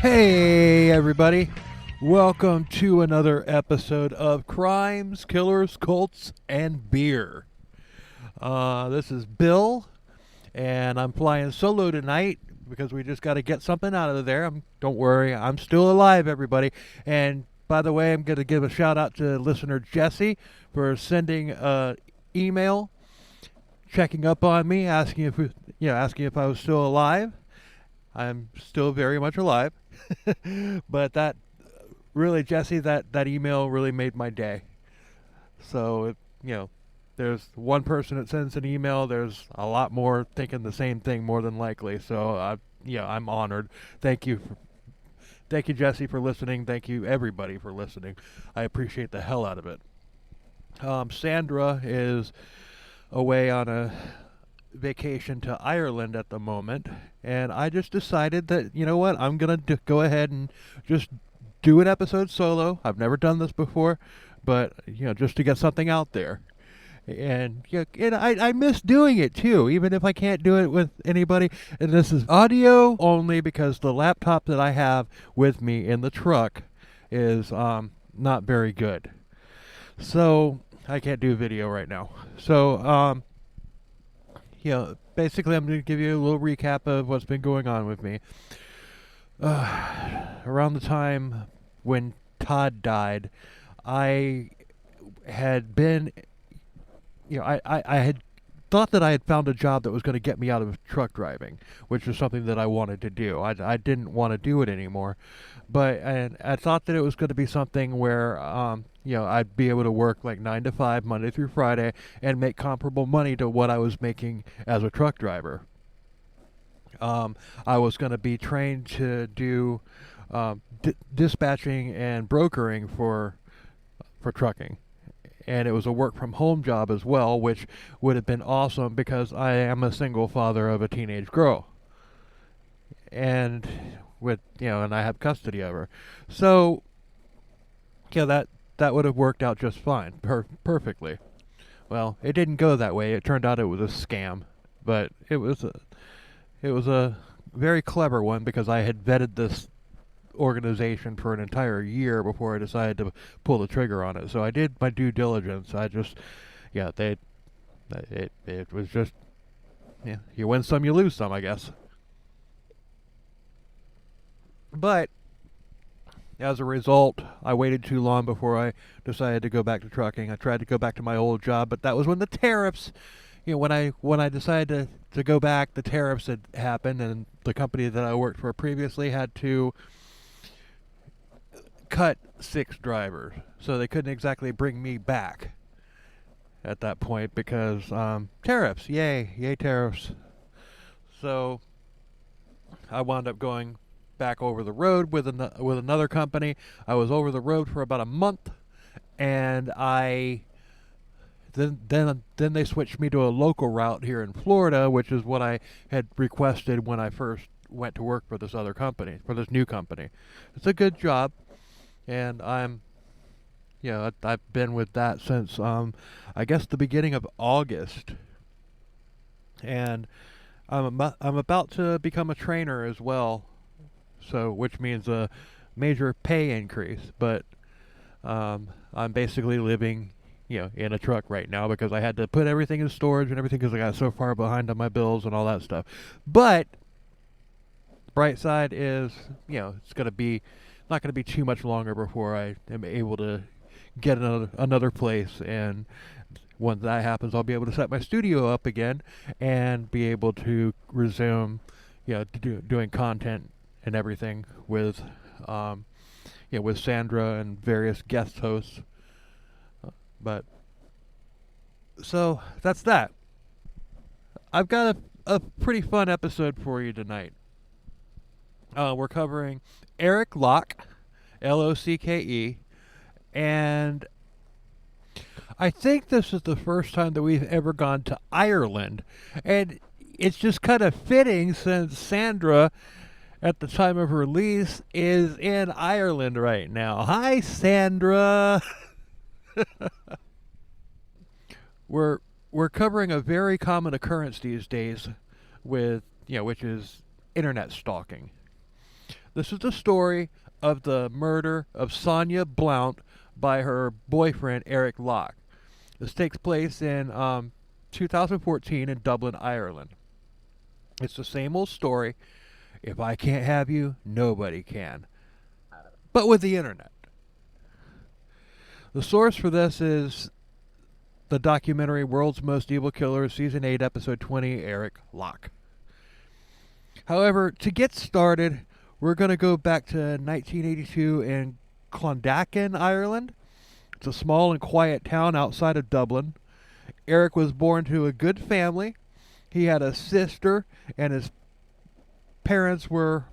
Hey, everybody. Welcome to another episode of Crimes, Killers, Cults, and Beer. This is Bill, and I'm flying solo tonight because we just got to get something out of there. Don't worry, I'm still alive, everybody. And by the way, I'm going to give a shout out to listener Jesse for sending an email, checking up on me, asking if I was still alive. I'm still very much alive. But that really, Jesse, that email really made my day. So, there's one person that sends an email. There's a lot more thinking the same thing, more than likely. So, I'm honored. Thank you, Jesse, for listening. Thank you, everybody, for listening. I appreciate the hell out of it. Sandra is away on a vacation to Ireland at the moment, and I just decided that, you know what, I'm going to go ahead and just do an episode solo. I've never done this before, but, just to get something out there. And I miss doing it too, even if I can't do it with anybody. And this is audio only because the laptop that I have with me in the truck is not very good. So I can't do video right now. So basically I'm going to give you a little recap of what's been going on with me. Around the time when Todd died, I had been, I had thought that I had found a job that was going to get me out of truck driving, which was something that I wanted to do. I didn't want to do it anymore, and I thought that it was going to be something where, I'd be able to work like 9 to 5, Monday through Friday, and make comparable money to what I was making as a truck driver. I was going to be trained to do dispatching and brokering for trucking. And it was a work-from-home job as well, which would have been awesome because I am a single father of a teenage girl. And and I have custody of her. So, that would have worked out just fine, perfectly. Well, it didn't go that way. It turned out it was a scam, but it was a very clever one because I had vetted this organization for an entire year before I decided to pull the trigger on it. So I did my due diligence. It was just, you win some, you lose some, I guess. But as a result, I waited too long before I decided to go back to trucking. I tried to go back to my old job, but that was when the tariffs, when I decided to go back, the tariffs had happened, and the company that I worked for previously had to cut 6 drivers, so they couldn't exactly bring me back at that point because tariffs, yay tariffs. So I wound up going back over the road with another company. I was over the road for about a month, and then they switched me to a local route here in Florida, which is what I had requested when I first went to work for this this new company. It's a good job. And I've been with that since, I guess, the beginning of August. And I'm about to become a trainer as well, so which means a major pay increase. But I'm basically living, in a truck right now because I had to put everything in storage and everything because I got so far behind on my bills and all that stuff. But the bright side is, it's going to be not going to be too much longer before I am able to get another place, and once that happens, I'll be able to set my studio up again and be able to resume, doing content and everything with, with Sandra and various guest hosts. But so that's that. I've got a pretty fun episode for you tonight. We're covering Eric Locke, Locke, and I think this is the first time that we've ever gone to Ireland, and it's just kind of fitting since Sandra, at the time of release, is in Ireland right now. Hi, Sandra! We're covering a very common occurrence these days with, which is internet stalking. This is the story of the murder of Sonia Blount by her boyfriend, Eric Locke. This takes place in 2014 in Dublin, Ireland. It's the same old story. If I can't have you, nobody can. But with the internet. The source for this is the documentary World's Most Evil Killer, Season 8, Episode 20, Eric Locke. However, to get started, we're going to go back to 1982 in Clondalkin, Ireland. It's a small and quiet town outside of Dublin. Eric was born to a good family. He had a sister, and his parents were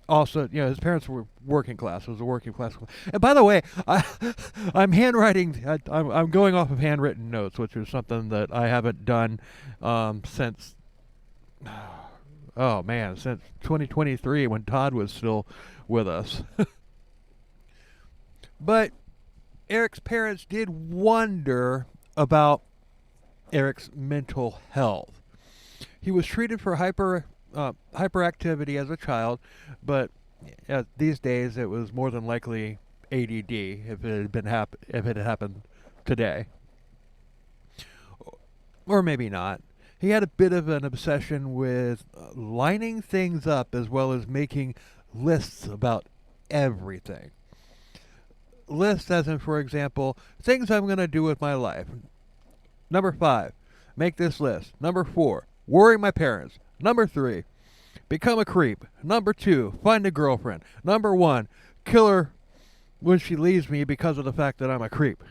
also, his parents were working class. It was a working class. And by the way, I'm handwriting. I'm going off of handwritten notes, which is something that I haven't done since. Oh man, since 2023 when Todd was still with us. But Eric's parents did wonder about Eric's mental health. He was treated for hyperactivity as a child, but these days it was more than likely ADD if it had happened today, or maybe not. He had a bit of an obsession with lining things up as well as making lists about everything. Lists as in, for example, things I'm going to do with my life. Number 5, make this list. Number 4, worry my parents. Number 3, become a creep. Number 2, find a girlfriend. Number 1, kill her when she leaves me because of the fact that I'm a creep.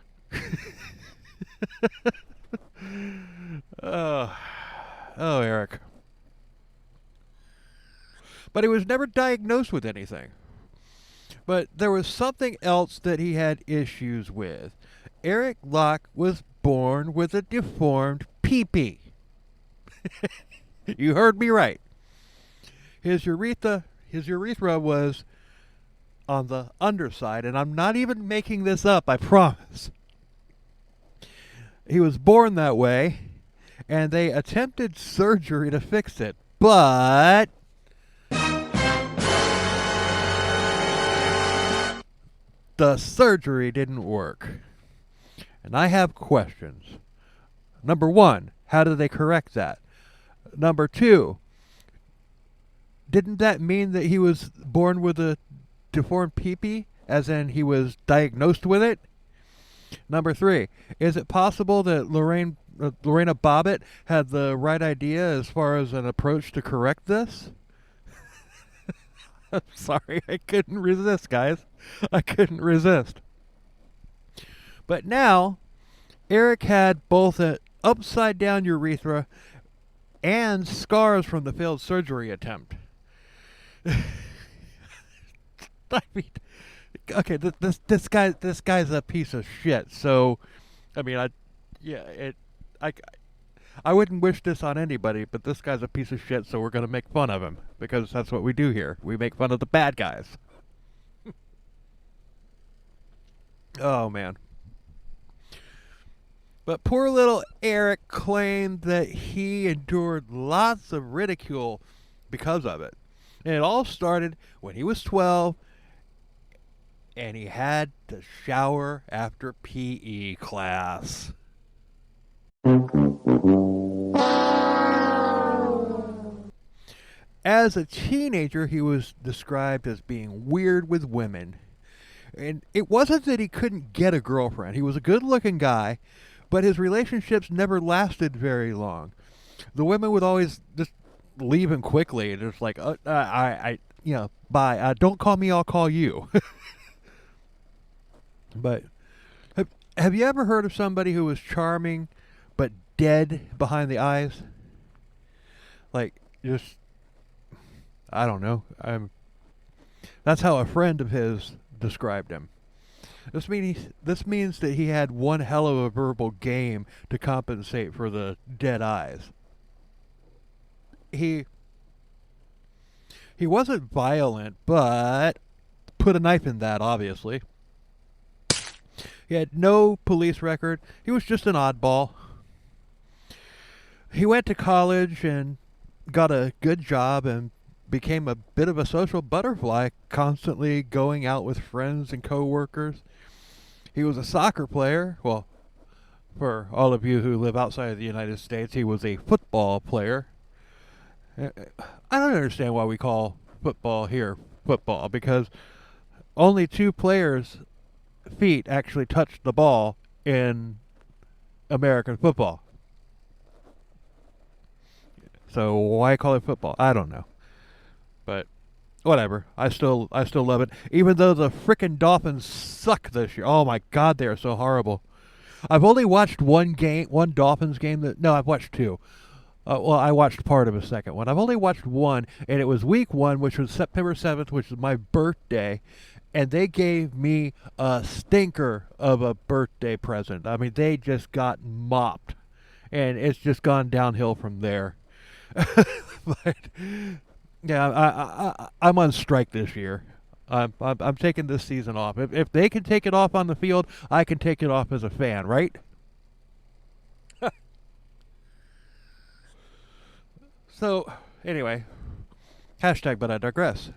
Oh, Eric. But he was never diagnosed with anything. But there was something else that he had issues with. Eric Locke was born with a deformed pee-pee. You heard me right. His urethra was on the underside, and I'm not even making this up, I promise. He was born that way, and they attempted surgery to fix it, but the surgery didn't work. And I have questions. Number 1, how did they correct that? Number 2, didn't that mean that he was born with a deformed pee-pee, as in he was diagnosed with it? Number 3, is it possible that Lorena Bobbitt had the right idea as far as an approach to correct this? I'm sorry, I couldn't resist, guys. I couldn't resist. But now, Eric had both an upside-down urethra and scars from the failed surgery attempt. I mean, okay, this guy's a piece of shit. So, I mean, I wouldn't wish this on anybody, but this guy's a piece of shit. So we're gonna make fun of him because that's what we do here. We make fun of the bad guys. Oh man. But poor little Eric claimed that he endured lots of ridicule because of it. And it all started when he was 12 and he had to shower after PE class. As a teenager, he was described as being weird with women. And it wasn't that he couldn't get a girlfriend. He was a good-looking guy, but his relationships never lasted very long. The women would always just leave him quickly. And it's like, bye. Don't call me, I'll call you. But have you ever heard of somebody who was charming but dead behind the eyes? Like, just, I don't know. That's how a friend of his described him. This means that he had one hell of a verbal game to compensate for the dead eyes. He wasn't violent, but put a knife in that, obviously. He had no police record. He was just an oddball. He went to college and got a good job and became a bit of a social butterfly, constantly going out with friends and coworkers. He was a soccer player. Well, for all of you who live outside of the United States, he was a football player. I don't understand why we call football here football, because only two players' feet actually touch the ball in American football. So why call it football? I don't know. But whatever. I still love it. Even though the frickin' Dolphins suck this year. Oh my god, they are so horrible. I've only watched one Dolphins game. No, I've watched two. Well, I watched part of a second one. I've only watched one, and it was week 1, which was September 7th, which was my birthday. And they gave me a stinker of a birthday present. I mean, they just got mopped. And it's just gone downhill from there. But yeah, I'm on strike this year. I'm taking this season off. If they can take it off on the field, I can take it off as a fan, right? So, anyway, hashtag but I digress.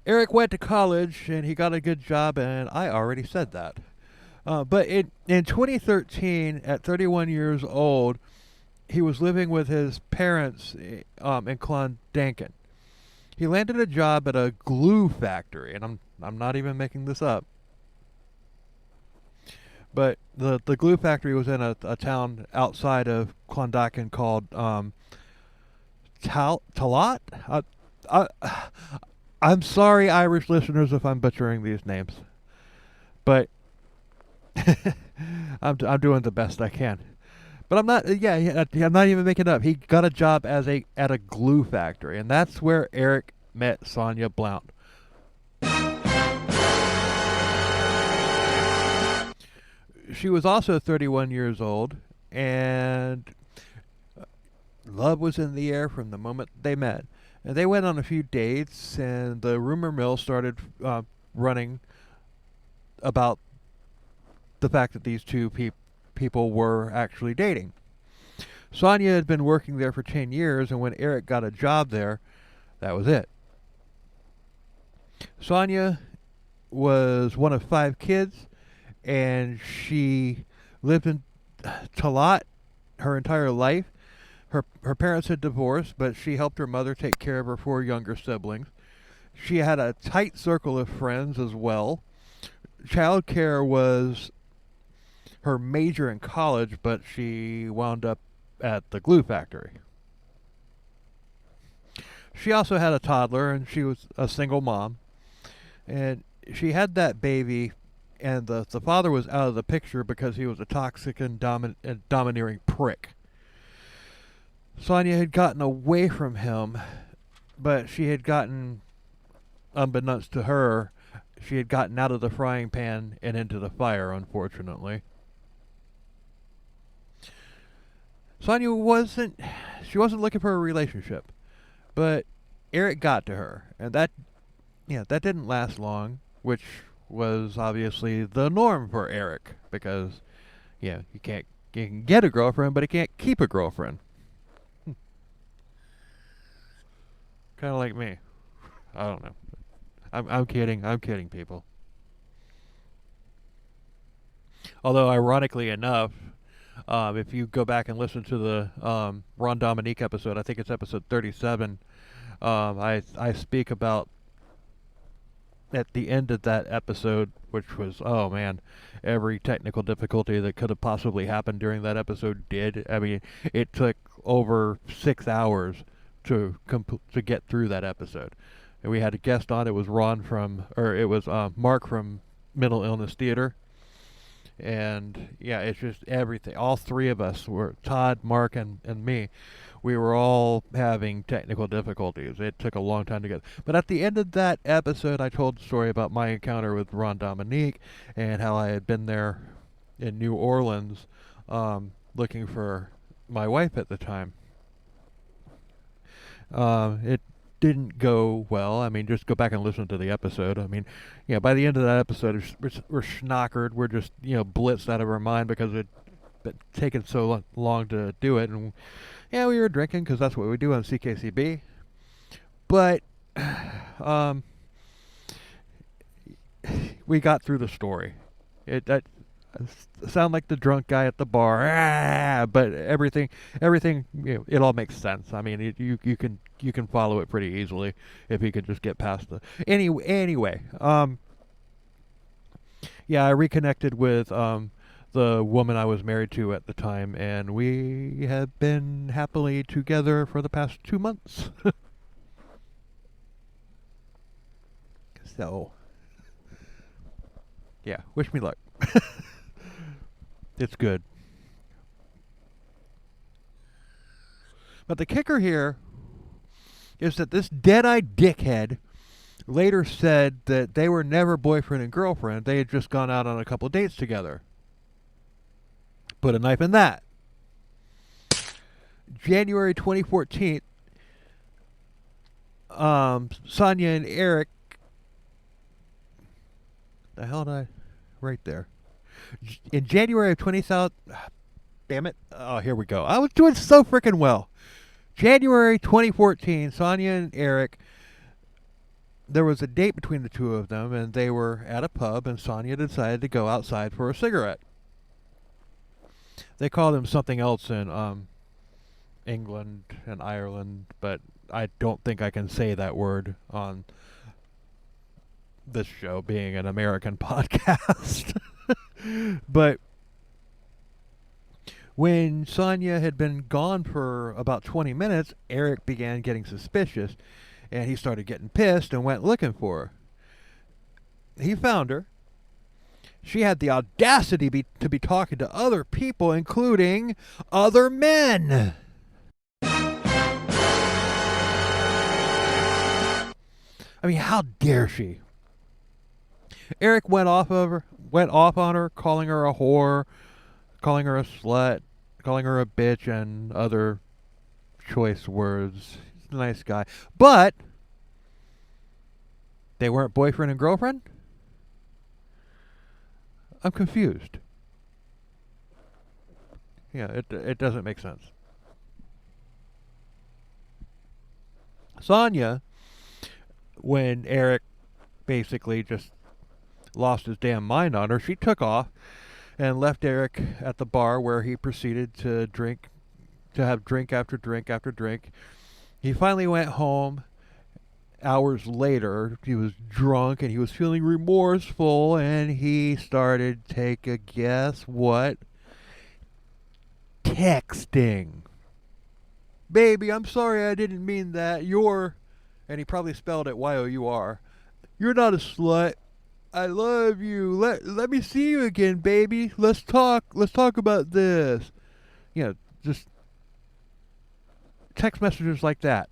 Eric went to college and he got a good job, and I already said that. But in 2013, at 31 years old, he was living with his parents in Clondalkin. He landed a job at a glue factory, and I'm not even making this up. But the glue factory was in a town outside of Clondalkin called Talat. I'm sorry, Irish listeners, if I'm butchering these names, but I'm doing the best I can. But I'm not. Yeah, I'm not even making it up. He got a job at a glue factory, and that's where Eric met Sonia Blount. She was also 31 years old, and love was in the air from the moment they met. And they went on a few dates, and the rumor mill started running about the fact that these two people were actually dating. Sonia had been working there for 10 years, and when Eric got a job there, that was it. Sonia was one of 5 kids, and she lived in Talat her entire life. Her parents had divorced, but she helped her mother take care of her 4 younger siblings. She had a tight circle of friends as well. Childcare was her major in college, but she wound up at the glue factory. She also had a toddler, and she was a single mom. And she had that baby, and the father was out of the picture because he was a toxic and domineering prick. Sonia had gotten away from him, but she had gotten, unbeknownst to her, she had gotten out of the frying pan and into the fire, unfortunately. Sonia wasn't looking for a relationship, but Eric got to her, and that didn't last long, which was obviously the norm for Eric, because you can get a girlfriend, but he can't keep a girlfriend. Kind of like me. I don't know. I'm kidding. I'm kidding, people. Although, ironically enough, if you go back and listen to the Ron Dominique episode, I think it's episode 37, I speak about, at the end of that episode, which was, oh man, every technical difficulty that could have possibly happened during that episode did. I mean, it took over 6 hours to get through that episode. And we had a guest on. It was Mark from Mental Illness Theater. And yeah, it's just everything. All 3 of us were, Todd, Mark, and me, we were all having technical difficulties. It took a long time to get. But at the end of that episode, I told the story about my encounter with Ron Dominique and how I had been there in New Orleans looking for my wife at the time. It didn't go well. I mean, just go back and listen to the episode. I mean, by the end of that episode, we're schnockered. We're just, blitzed out of our mind because it had taken so long to do it. And, we were drinking because that's what we do on CKCB. But um, we got through the story. It that sound like the drunk guy at the bar, but everything, it all makes sense. I mean, you can follow it pretty easily if you could just get past the anyway. Yeah, I reconnected with the woman I was married to at the time, and we have been happily together for the past 2 months. So, yeah, wish me luck. It's good. But the kicker here is that this Deadeye dickhead later said that they were never boyfriend and girlfriend. They had just gone out on a couple dates together. Put a knife in that. January 2014, Sonia and Eric. The hell did I? Right there. In January of 20,000. Damn it. Oh, here we go. I was doing so freaking well. January 2014, Sonia and Eric, there was a date between the two of them, and they were at a pub, and Sonia decided to go outside for a cigarette. They called him something else in England and Ireland, but I don't think I can say that word on this show, being an American podcast. But when Sonia had been gone for about 20 minutes, Eric began getting suspicious, and he started getting pissed and went looking for her. He found her. She had the audacity to be talking to other people, including other men. I mean, how dare she? Eric went off on her, calling her a whore, calling her a slut, calling her a bitch, and other choice words. He's a nice guy. But they weren't boyfriend and girlfriend? I'm confused. Yeah, it doesn't make sense. Sonia, when Eric basically just lost his damn mind on her, she took off and left Eric at the bar, where he proceeded to have drink after drink after drink. He finally went home. Hours later, he was drunk and he was feeling remorseful, and he started, take a guess what? Texting. Baby, I'm sorry, I didn't mean that. And he probably spelled it Y-O-U-R. You're not a slut. I love you. Let me see you again, baby. Let's talk about this. Just text messages like that.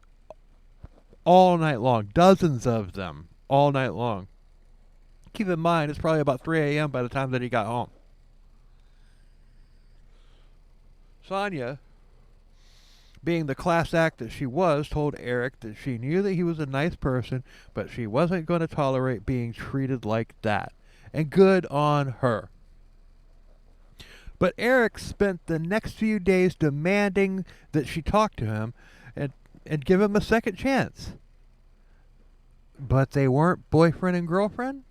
All night long. Dozens of them. All night long. Keep in mind, it's probably about 3 a.m. by the time that he got home. Sonia, being the class act that she was, told Eric that she knew that he was a nice person, but she wasn't going to tolerate being treated like that. And good on her. But Eric spent the next few days demanding that she talk to him and give him a second chance. But they weren't boyfriend and girlfriend?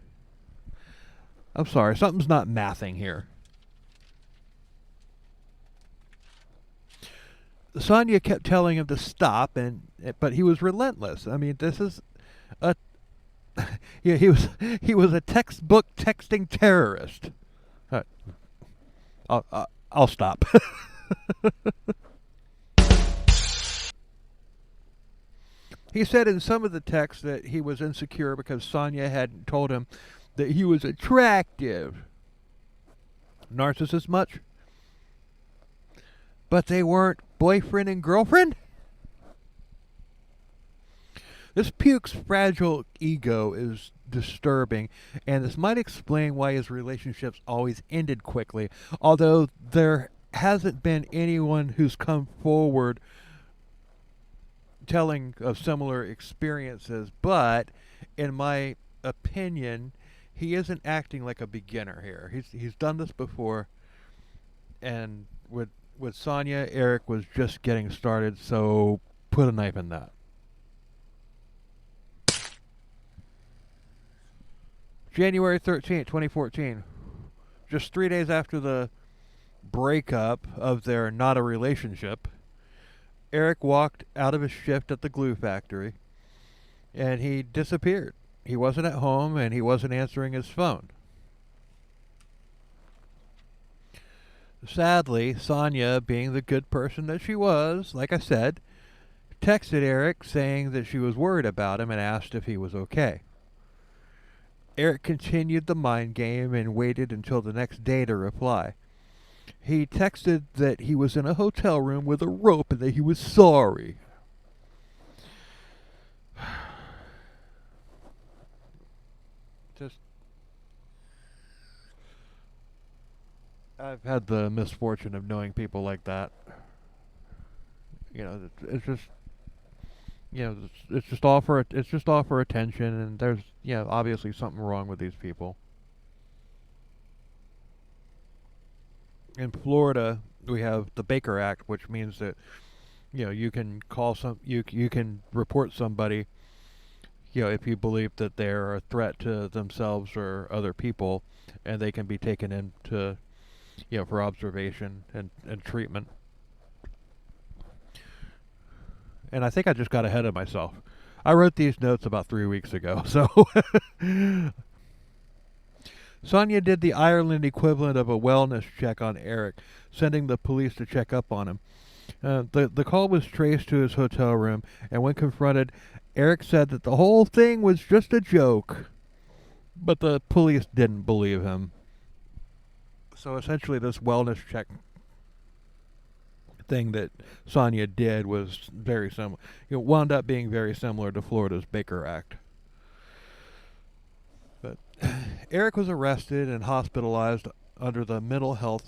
I'm sorry, something's not mathing here. Sonia kept telling him to stop, but he was relentless. I mean, this is a yeah, he was a textbook texting terrorist. I'll stop. He said in some of the texts that he was insecure because Sonia hadn't told him that he was attractive. Narcissist much? But they weren't boyfriend and girlfriend? This puke's fragile ego is disturbing, and this might explain why his relationships always ended quickly, although there hasn't been anyone who's come forward telling of similar experiences. But in my opinion, he isn't acting like a beginner here. He's done this before, and with Sonia, Eric was just getting started, so put a knife in that. January 13th, 2014. Just 3 days after the breakup of their not a relationship, Eric walked out of his shift at the glue factory and he disappeared. He wasn't at home and he wasn't answering his phone. Sadly, Sonia, being the good person that she was, like I said, texted Eric saying that she was worried about him and asked if he was okay. Eric continued the mind game and waited until the next day to reply. He texted that he was in a hotel room with a rope and that he was sorry. Just, I've had the misfortune of knowing people like that. You know, it's just, it's just all for attention, and there's, obviously something wrong with these people. In Florida, we have the Baker Act, which means that you can you can report somebody, if you believe that they're a threat to themselves or other people, and they can be taken into for observation and treatment. And I think I just got ahead of myself. I wrote these notes about 3 weeks ago, so Sonia did the Ireland equivalent of a wellness check on Eric, sending the police to check up on him. The call was traced to his hotel room, and when confronted, Eric said that the whole thing was just a joke. But the police didn't believe him. So essentially this wellness check thing that Sonia did was very similar. It wound up being very similar to Florida's Baker Act. But Eric was arrested and hospitalized under the mental health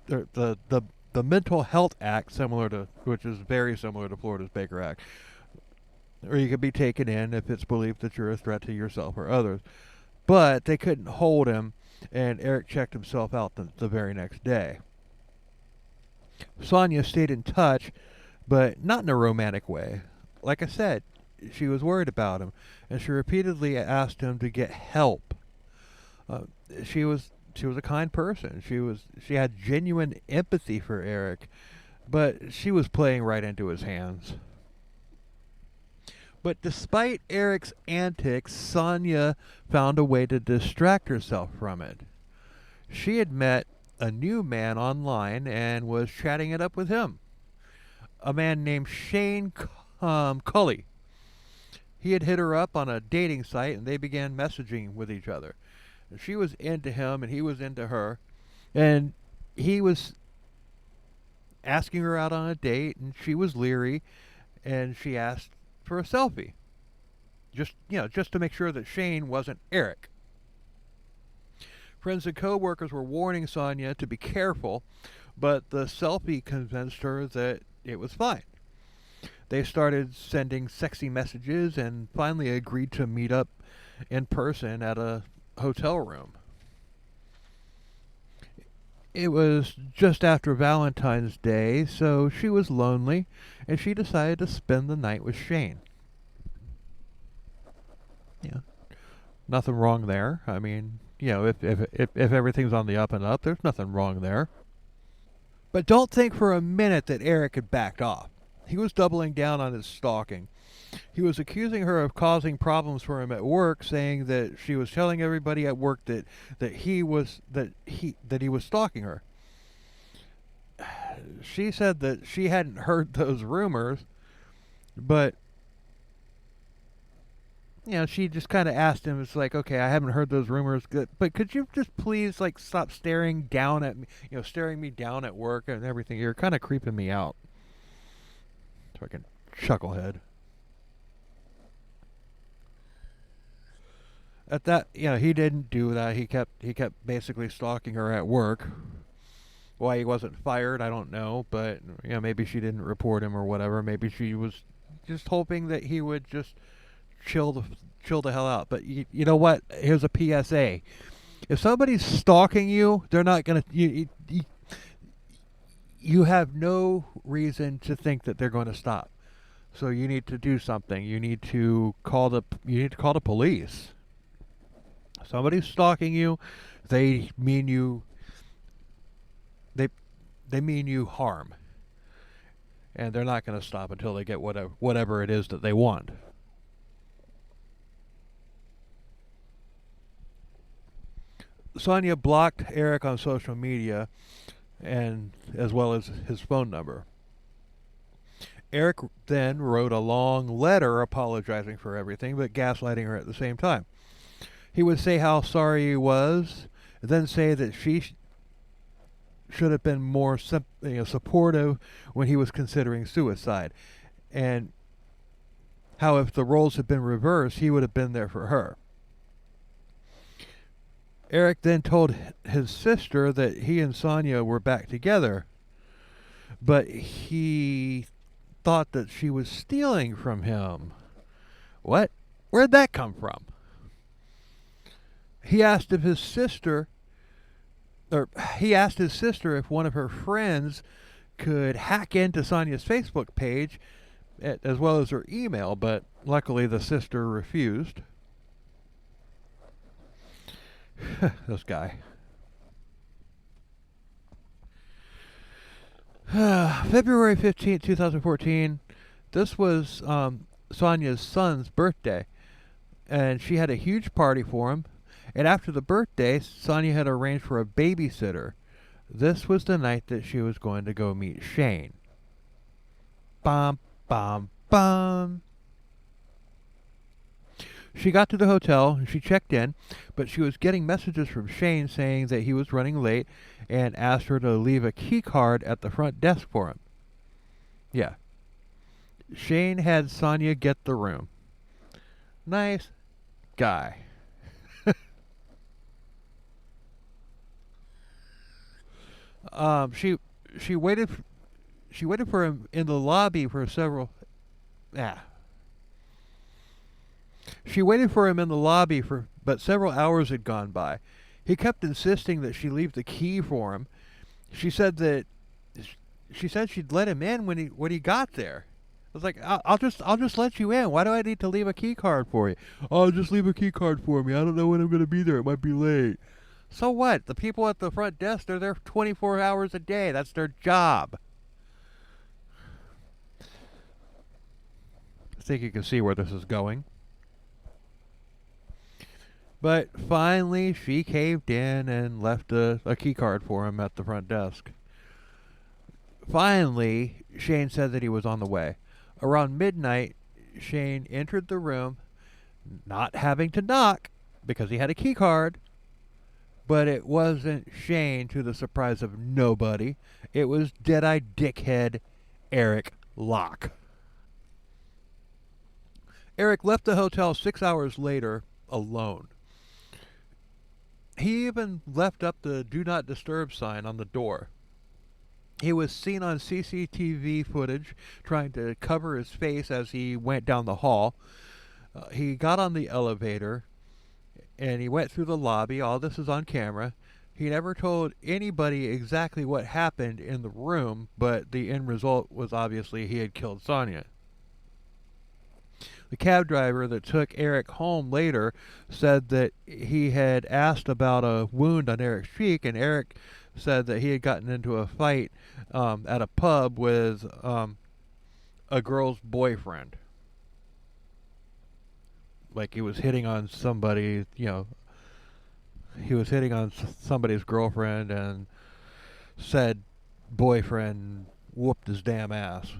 the Mental Health Act, which is very similar to Florida's Baker Act. Or you could be taken in if it's believed that you're a threat to yourself or others. But they couldn't hold him, and Eric checked himself out the very next day. Sonia stayed in touch, but not in a romantic way. Like I said, she was worried about him, and she repeatedly asked him to get help. She was a kind person. She had genuine empathy for Eric, but she was playing right into his hands. But despite Eric's antics, Sonia found a way to distract herself from it. She had met a new man online and was chatting it up with him. A man named Shane Cully. He had hit her up on a dating site and they began messaging with each other. She was into him and he was into her. And he was asking her out on a date and she was leery and she asked for a selfie. Just to make sure that Shane wasn't Eric. Friends and co-workers were warning Sonia to be careful, but the selfie convinced her that it was fine. They started sending sexy messages and finally agreed to meet up in person at a hotel room. It was just after Valentine's Day, so she was lonely, and she decided to spend the night with Shane. Yeah, nothing wrong there. I mean, if everything's on the up and up, there's nothing wrong there. But don't think for a minute that Eric had backed off. He was doubling down on his stalking. He was accusing her of causing problems for him at work, saying that she was telling everybody at work that he was stalking her. She said that she hadn't heard those rumors, but she just kind of asked him. It's like, okay, I haven't heard those rumors, but could you just please stop staring down at me? Staring me down at work and everything. You're kind of creeping me out. Fucking chucklehead. At that, he didn't do that. He kept basically stalking her at work. Why he wasn't fired, I don't know. But maybe she didn't report him or whatever. Maybe she was just hoping that he would just chill the hell out. But you know what? Here's a PSA: if somebody's stalking you, they're not gonna. You have no reason to think that they're going to stop. So you need to do something. You need to call the police. somebody's stalking you, they mean you they they mean you harm, and they're not going to stop until they get whatever it is that they want. Sonia blocked Eric on social media, and as well as his phone number. Eric then wrote a long letter apologizing for everything, but gaslighting her at the same time. He would say how sorry he was, then say that she should have been more supportive when he was considering suicide, and how if the roles had been reversed, he would have been there for her. Eric then told his sister that he and Sonia were back together, but he thought that she was stealing from him. What? Where'd that come from? He asked if his sister, or he asked his sister if one of her friends could hack into Sonia's Facebook page as well as her email, but luckily the sister refused. This guy. February 15th, 2014. This was Sonia's son's birthday, and she had a huge party for him. And after the birthday, Sonia had arranged for a babysitter. This was the night that she was going to go meet Shane. Bum, bum, bum. She got to the hotel and she checked in, but she was getting messages from Shane saying that he was running late and asked her to leave a key card at the front desk for him. Yeah. Shane had Sonia get the room. Nice guy. She waited for him in the lobby for several. She waited for him in the lobby but several hours had gone by. He kept insisting that she leave the key for him. She said she'd let him in when he got there. I was like, I'll just let you in. Why do I need to leave a key card for you? Oh, just leave a key card for me. I don't know when I'm going to be there. It might be late. So what? The people at the front desk, they're there 24 hours a day. That's their job. I think you can see where this is going. But finally, she caved in and left a key card for him at the front desk. Finally, Shane said that he was on the way. Around midnight, Shane entered the room, not having to knock because he had a key card. But it wasn't Shane, to the surprise of nobody. It was Deadeye Dickhead Eric Locke. Eric left the hotel 6 hours later alone. He even left up the Do Not Disturb sign on the door. He was seen on CCTV footage trying to cover his face as he went down the hall. He got on the elevator and he went through the lobby. All this is on camera. He never told anybody exactly what happened in the room, but the end result was obviously he had killed Sonia. The cab driver that took Eric home later said that he had asked about a wound on Eric's cheek, and Eric said that he had gotten into a fight at a pub with a girl's boyfriend. Like he was hitting on somebody, he was hitting on somebody's girlfriend, and said boyfriend whooped his damn ass.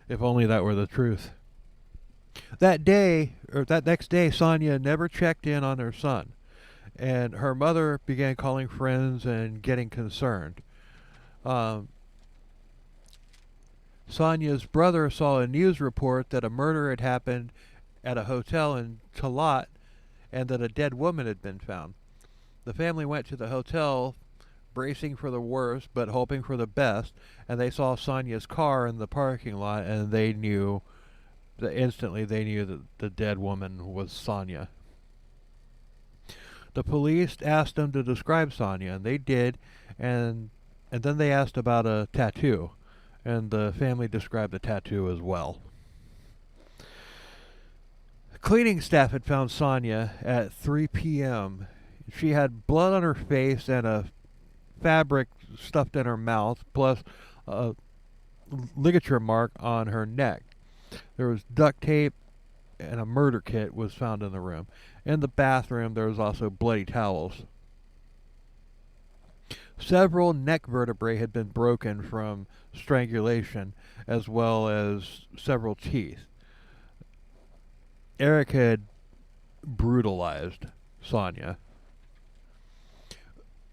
If only that were the truth. That next day, Sonia never checked in on her son, and her mother began calling friends and getting concerned. Sonia's brother saw a news report that a murder had happened at a hotel in Talat and that a dead woman had been found. The family went to the hotel bracing for the worst but hoping for the best, and they saw Sonia's car in the parking lot, and they knew instantly that the dead woman was Sonia. The police asked them to describe Sonia, and they did, and then they asked about a tattoo, and the family described the tattoo as well. Cleaning staff had found Sonia at 3 p.m. She had blood on her face and a fabric stuffed in her mouth, plus a ligature mark on her neck. There was duct tape and a murder kit was found in the room. In the bathroom, there was also bloody towels. Several neck vertebrae had been broken from strangulation, as well as several teeth. Eric had brutalized Sonia.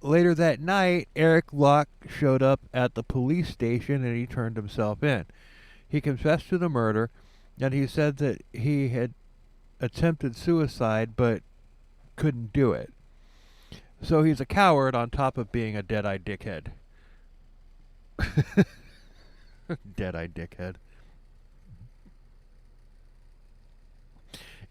Later that night, Eric Locke showed up at the police station and he turned himself in. He confessed to the murder, and he said that he had attempted suicide but couldn't do it. So he's a coward on top of being a Deadeye dickhead. Deadeye dickhead.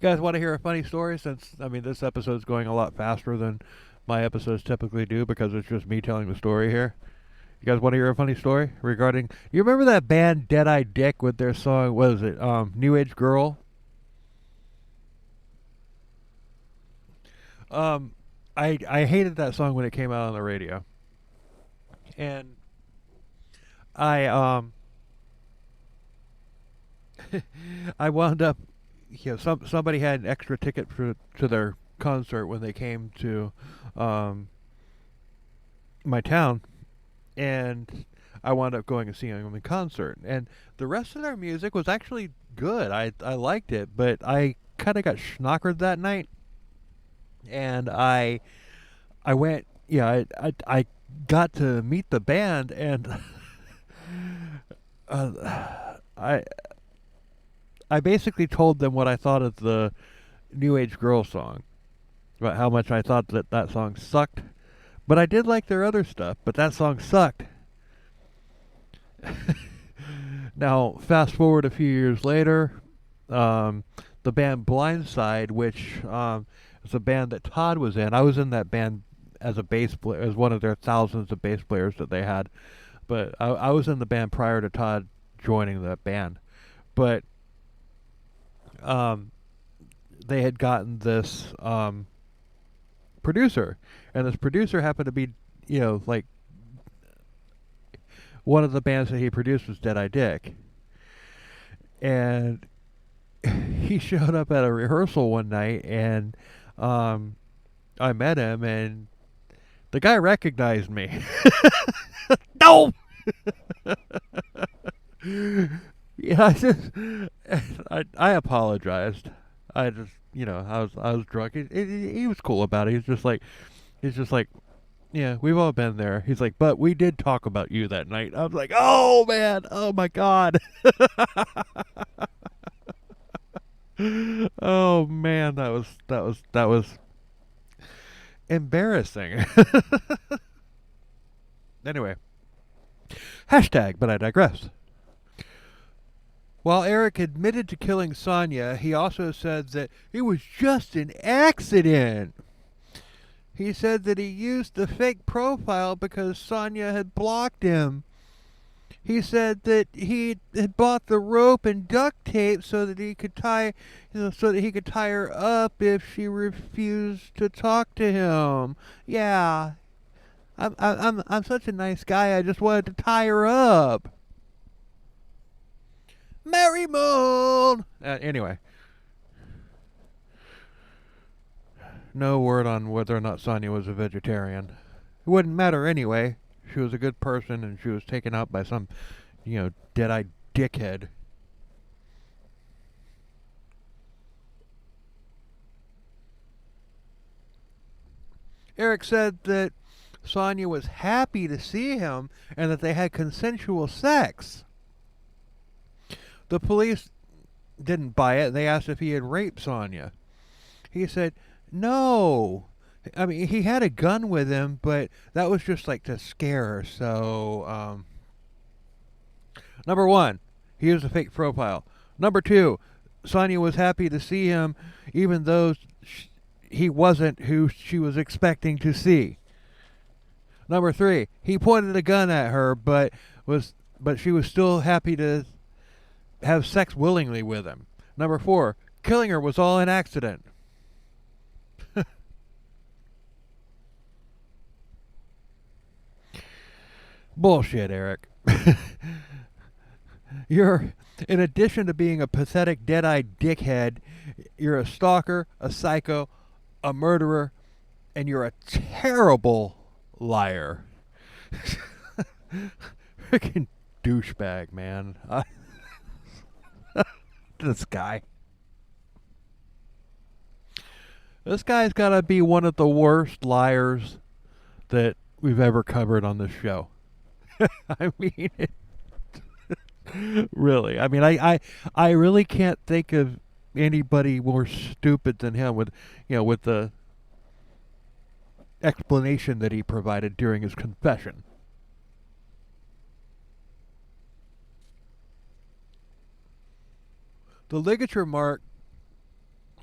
You guys want to hear a funny story? Since, this episode's going a lot faster than my episodes typically do because it's just me telling the story here. You guys want to hear a funny story regarding... You remember that band Deadeye Dick with their song, what is it, New Age Girl? I hated that song when it came out on the radio. And I I wound up, somebody had an extra ticket to their concert when they came to my town, and I wound up going and seeing them in concert. And the rest of their music was actually good. I liked it, but I kind of got schnockered that night, and I went. I got to meet the band, and I basically told them what I thought of the New Age Girl song, about how much I thought that song sucked. But I did like their other stuff, but that song sucked. Now, fast forward a few years later, the band Blindside, which is a band that Todd was in. I was in that band as a bass player, as one of their thousands of bass players that they had. But I was in the band prior to Todd joining that band. But they had gotten this producer, and this producer happened to be, like, one of the bands that he produced was Deadeye Dick. And he showed up at a rehearsal one night, and I met him, and the guy recognized me. No! I apologized. I just, I was drunk. He was cool about it. He's just like, yeah, we've all been there. He's like, but we did talk about you that night. I was like, oh man, oh my god. Oh man, that was embarrassing. Anyway, hashtag, but I digress. While Eric admitted to killing Sonia, he also said that it was just an accident. He said that he used the fake profile because Sonia had blocked him. He said that he had bought the rope and duct tape so that he could tie her up if she refused to talk to him. Yeah, I'm such a nice guy. I just wanted to tie her up. Merry Moon! Anyway. No word on whether or not Sonia was a vegetarian. It wouldn't matter anyway. She was a good person, and she was taken out by some, Deadeye dickhead. Eric said that Sonia was happy to see him and that they had consensual sex. The police didn't buy it. They asked if he had raped Sonia. He said, no. I mean, he had a gun with him, but that was just like to scare her. So, number one, he used a fake profile. Number two, Sonia was happy to see him, even though he wasn't who she was expecting to see. Number three, he pointed a gun at her, but she was still happy to have sex willingly with him. Number four, Killing her was all an accident. Bullshit, Eric. You're, in addition to being a pathetic, dead-eyed dickhead, you're a stalker, a psycho, a murderer, and you're a terrible liar. Freaking douchebag, man. This guy. This guy's got to be one of the worst liars that we've ever covered on this show. I mean, really. I mean, I really can't think of anybody more stupid than him with the explanation that he provided during his confession. The ligature mark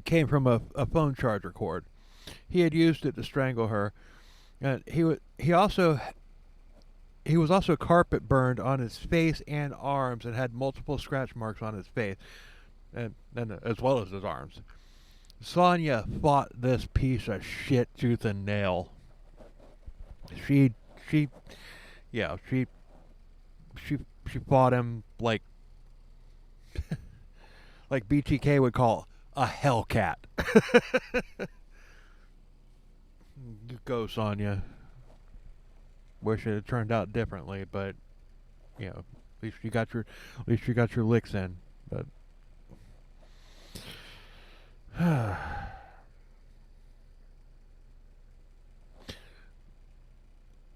came from a phone charger cord. He had used it to strangle her, and he was also carpet burned on his face and arms, and had multiple scratch marks on his face, and as well as his arms. Sonia fought this piece of shit tooth and nail. She fought him like like BTK would call a hellcat. Go, Sonia. Wish it had turned out differently, but at least you got your licks in. But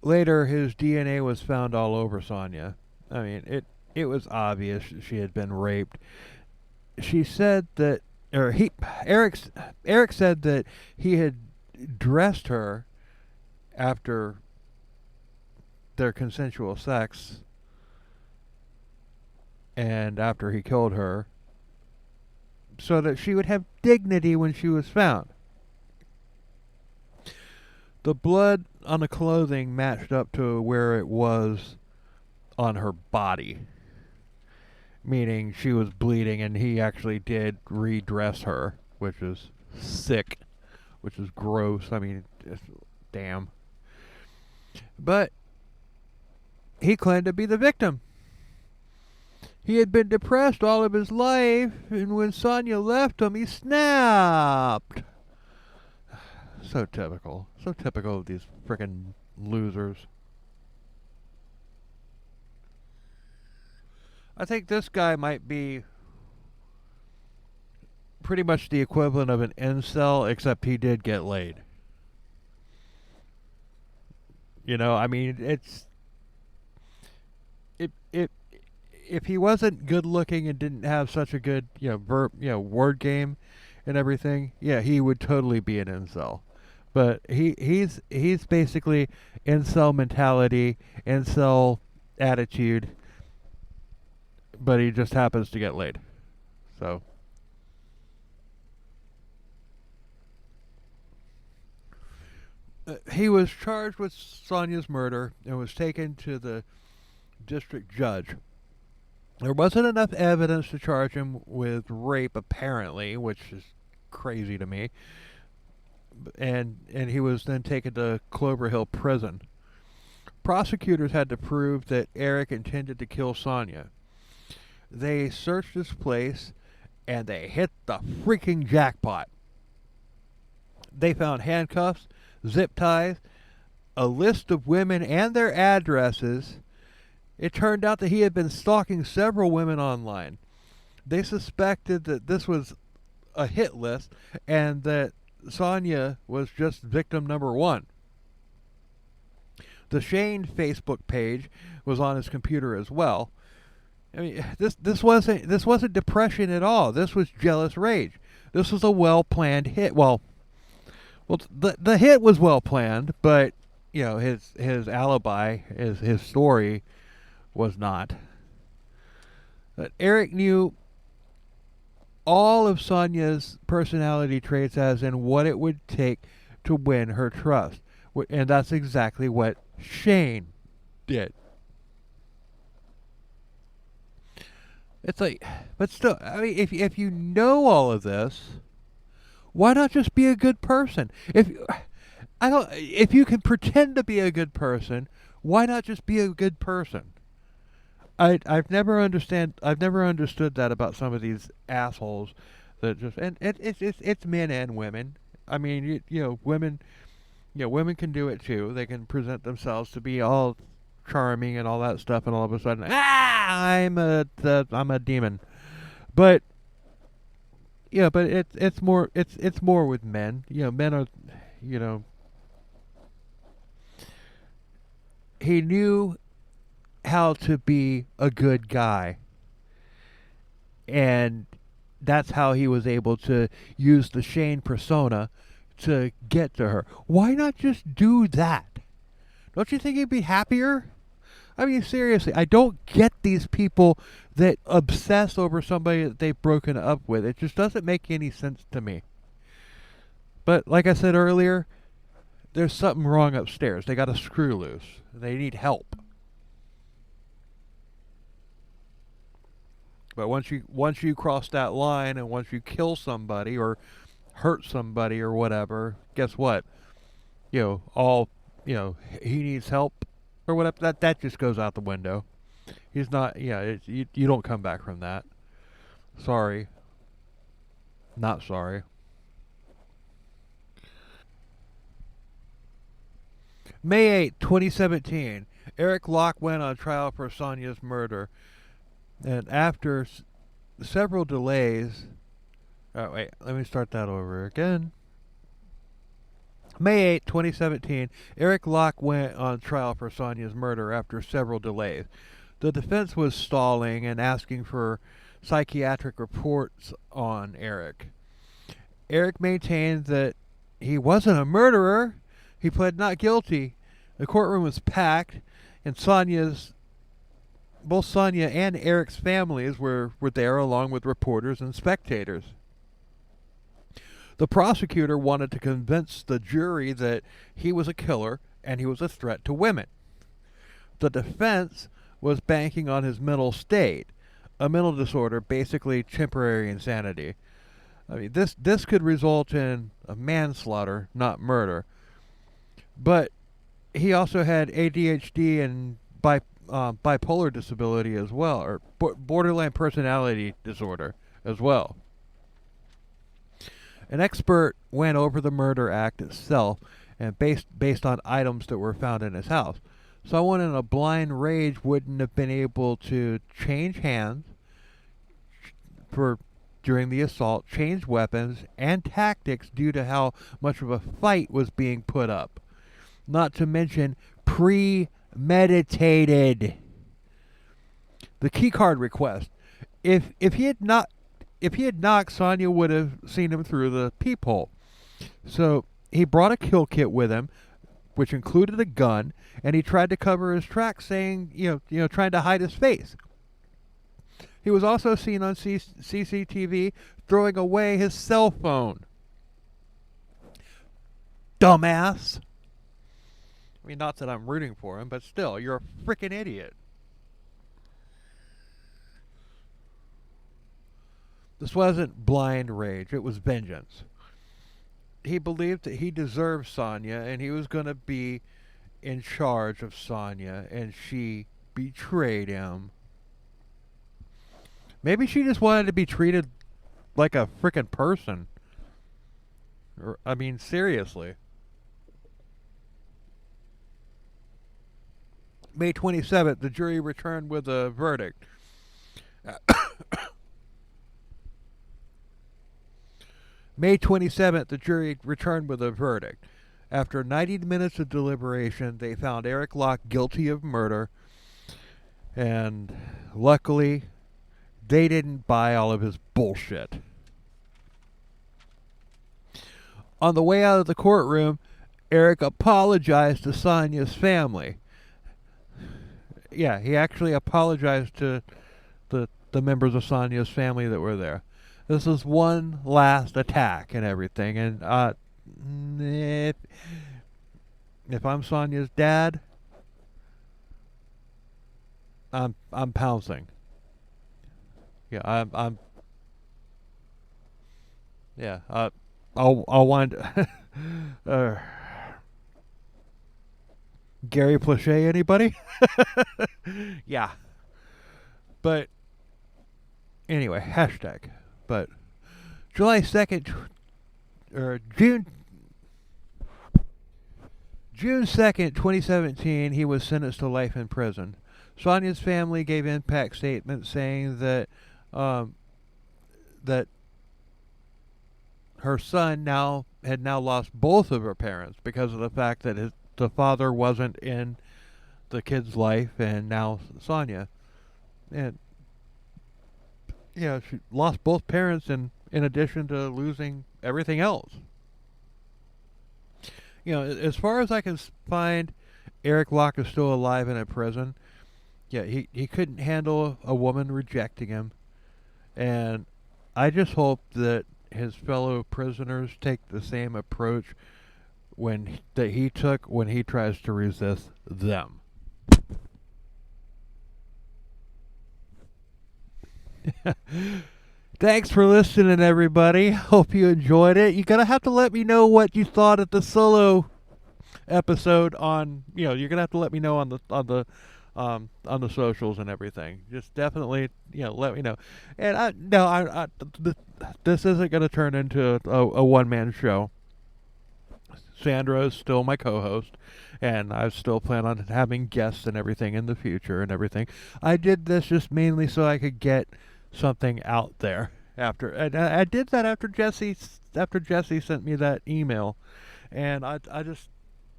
later, his DNA was found all over Sonia. I mean, it was obvious she had been raped. She said that, Eric said that he had dressed her after their consensual sex and after he killed her, so that she would have dignity when she was found. The blood on the clothing matched up to where it was on her body, meaning she was bleeding, and he actually did redress her, which is sick, which is gross. I mean, damn. But he claimed to be the victim. He had been depressed all of his life, and when Sonia left him, he snapped. So typical. So typical of these frickin' losers. I think this guy might be pretty much the equivalent of an incel, except he did get laid. I mean, if he wasn't good looking and didn't have such a good, word game and everything, yeah, he would totally be an incel. But he's basically incel mentality, incel attitude, but he just happens to get laid. So he was charged with Sonia's murder and was taken to the district judge. There wasn't enough evidence to charge him with rape, apparently, which is crazy to me. And he was then taken to Clover Hill Prison. Prosecutors had to prove that Eric intended to kill Sonia. They searched his place, and they hit the freaking jackpot. They found handcuffs, zip ties, a list of women and their addresses. It turned out that he had been stalking several women online. They suspected that this was a hit list and that Sonia was just victim number one. The Shane Facebook page was on his computer as well. I mean, this wasn't depression at all. This was jealous rage. This was a well-planned hit. Well, the hit was well planned, but his alibi, his story, was not. But Eric knew all of Sonia's personality traits, as in what it would take to win her trust, and that's exactly what Shane did. It's like, but still, I mean, if you know all of this, why not just be a good person? If you can pretend to be a good person, why not just be a good person? I've never understood that about some of these assholes that just and it's men and women. I mean, women, women can do it too. They can present themselves to be all charming and all that stuff, and all of a sudden, I'm a demon. But yeah, but it's more with men. Men are, you know, he knew how to be a good guy, and that's how he was able to use the Shane persona to get to her. Why not just do that? Don't you think he'd be happier? I mean, seriously, I don't get these people that obsess over somebody that they've broken up with. It just doesn't make any sense to me. But like I said earlier, there's something wrong upstairs. They got a screw loose. They need help. But once you cross that line and once you kill somebody or hurt somebody or whatever, guess what? All he needs help or whatever. That just goes out the window. He's not. Yeah, you don't come back from that. Sorry, not sorry. May 8th, 2017. Eric Locke went on trial for Sonia's murder, and after several delays. Oh wait, let me start that over again. May 8th, 2017, Eric Locke went on trial for Sonia's murder after several delays. The defense was stalling and asking for psychiatric reports on Eric. Eric maintained that he wasn't a murderer. He pled not guilty. The courtroom was packed, and both Sonia and Eric's families were there along with reporters and spectators. The prosecutor wanted to convince the jury that he was a killer and he was a threat to women. The defense was banking on his mental state, a mental disorder, basically temporary insanity. I mean, this could result in a manslaughter, not murder. But he also had ADHD and bipolar disability as well, or borderline personality disorder as well. An expert went over the murder act itself and based on items that were found in his house. Someone in a blind rage wouldn't have been able to change hands for during the assault, change weapons and tactics due to how much of a fight was being put up. Not to mention premeditated. The keycard request. If he had not if he had knocked, Sonya would have seen him through the peephole. So he brought a kill kit with him, which included a gun, and he tried to cover his tracks, saying, trying to hide his face. He was also seen on CCTV throwing away his cell phone. Dumbass. I mean, not that I'm rooting for him, but still, you're a freaking idiot. This wasn't blind rage, it was vengeance. He believed that he deserved Sonya, and he was going to be in charge of Sonya, and she betrayed him. Maybe she just wanted to be treated like a freaking person. I mean, seriously. May 27th, the jury returned with a verdict. May 27th, the jury returned with a verdict. After 90 minutes of deliberation, they found Eric Locke guilty of murder, and luckily, they didn't buy all of his bullshit. On the way out of the courtroom, Eric apologized to Sonya's family. Yeah, he actually apologized to the members of Sonya's family that were there. This is one last attack and everything, and if I'm Sonya's dad, I'm pouncing. Yeah, I'm yeah. I'll wind. uh, Gary Plauché, anybody? Yeah, but anyway, hashtag. But July 2nd, or June 2nd, 2017, he was sentenced to life in prison. Sonia's family gave impact statements saying um, that her son had now lost both of her parents because of the fact that the father wasn't in the kid's life, and now Sonia, and she lost both parents in addition to losing everything else. As far as I can find, Eric Locke is still alive in a prison. Yeah, he couldn't handle a woman rejecting him, and I just hope that his fellow prisoners take the same approach that he took when he tries to resist them. Thanks for listening, everybody. Hope you enjoyed it. You're gonna have to let me know what you thought of the solo episode on. You're gonna have to let me know on the socials and everything. Just definitely, let me know. And this isn't gonna turn into a one man show. Sandra is still my co-host, and I still plan on having guests and everything in the future and everything. I did this just mainly so I could get something out there. And I did that after Jesse sent me that email, and I just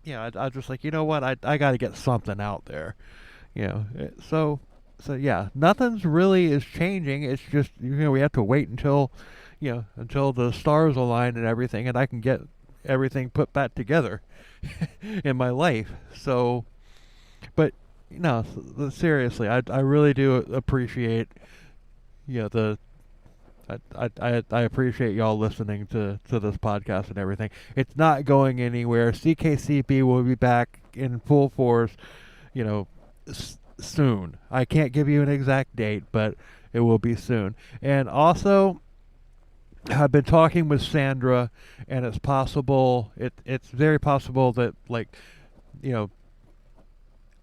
I just like, what, I got to get something out there, so yeah, nothing's really is changing. It's just we have to wait until until the stars align and everything, and I can get everything put back together in my life. So, but no, seriously, I really do appreciate I appreciate y'all listening to this podcast and everything. It's not going anywhere. CKCP will be back in full force, soon. I can't give you an exact date, but it will be soon. And also, I've been talking with Sandra, and it's possible. It's very possible that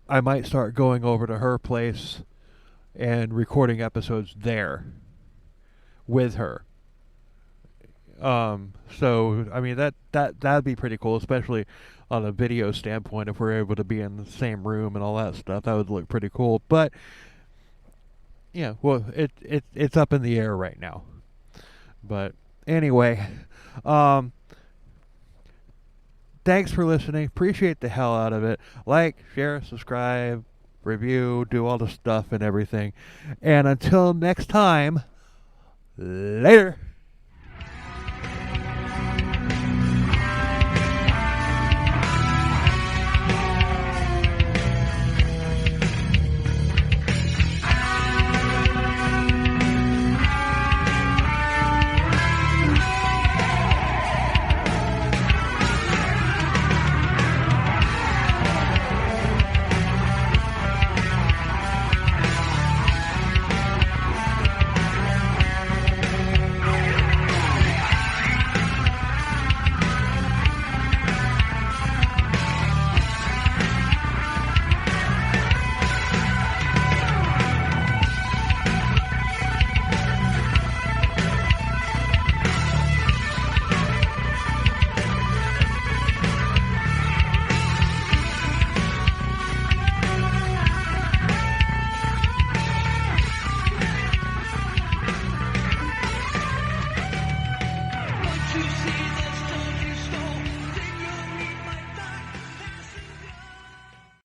I might start going over to her place and recording episodes there with her. So I mean that'd be pretty cool, especially on a video standpoint. If we're able to be in the same room and all that stuff, that would look pretty cool. But well, it's up in the air right now. But anyway, thanks for listening. Appreciate the hell out of it. Like, share, subscribe, review, do all the stuff and everything. And until next time, later.